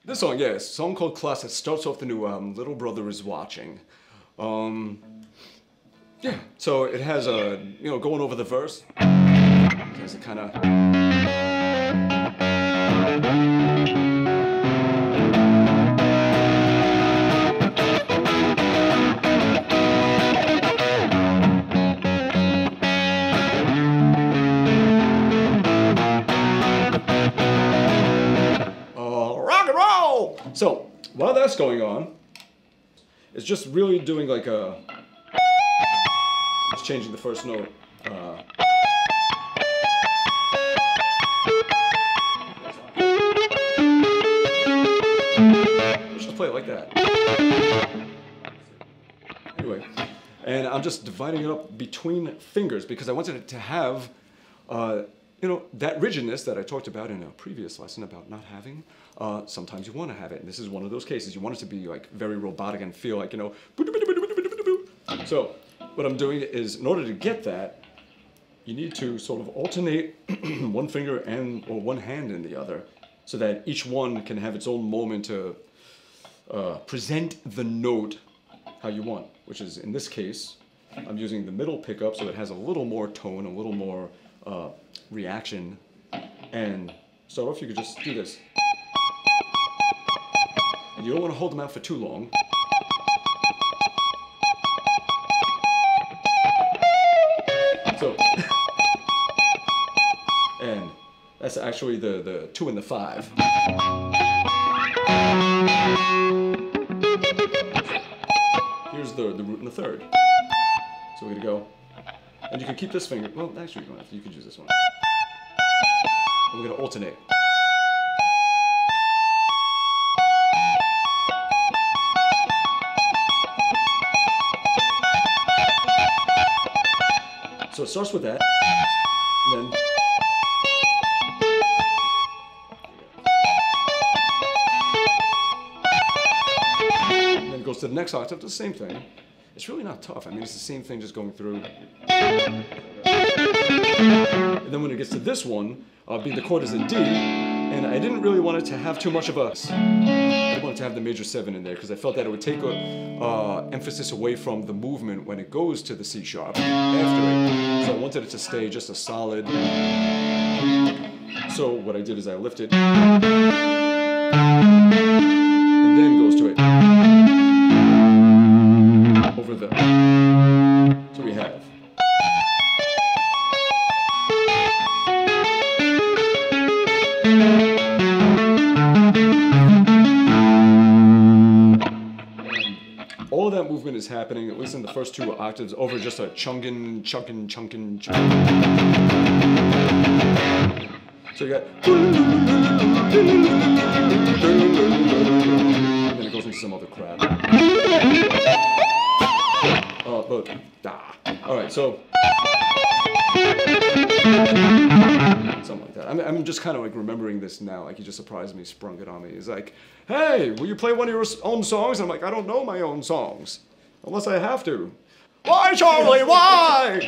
This song, yeah, it's a song called Clots. It starts off the new album, Little Brother Is Watching. Yeah, so it has a, going over the verse, it has a kind of... rock and roll! So, while that's going on, it's just really doing like a... It's changing the first note. Let's just play it like that. Anyway, and I'm just dividing it up between fingers because I wanted it to have, that rigidness that I talked about in a previous lesson about not having. Sometimes you want to have it, and this is one of those cases. You want it to be like very robotic and feel like, So, what I'm doing is, in order to get that, you need to sort of alternate one finger or one hand in the other, so that each one can have its own moment to present the note how you want, which is, in this case, I'm using the middle pickup, so it has a little more tone, a little more reaction, and start off, you could just do this. And you don't want to hold them out for too long. So, and that's actually the 2 and the 5. Here's the root and the 3rd. So we're gonna go, and you can keep this finger. Well, actually, you don't have to. You can use this one. And we're gonna alternate. So it starts with that, and then it goes to the next octave, the same thing. It's really not tough. I mean, it's the same thing just going through. And then when it gets to this one, the chord is a D, and I didn't really want it to have too much of a... I wanted to have the major 7 in there because I felt that it would take emphasis away from the movement when it goes to the C sharp after it. So I wanted it to stay just a solid... So what I did is I lifted, and then goes to it. Over the... So we have... All of that movement is happening, at least in the first 2 octaves, over just a chunkin'. So you got... And then it goes into some other crap. Alright, so... Something like that. I'm just kind of like remembering this now, like he just surprised me, sprung it on me. He's like, hey, will you play one of your own songs? And I'm like, I don't know my own songs. Unless I have to. Why, Charlie, why?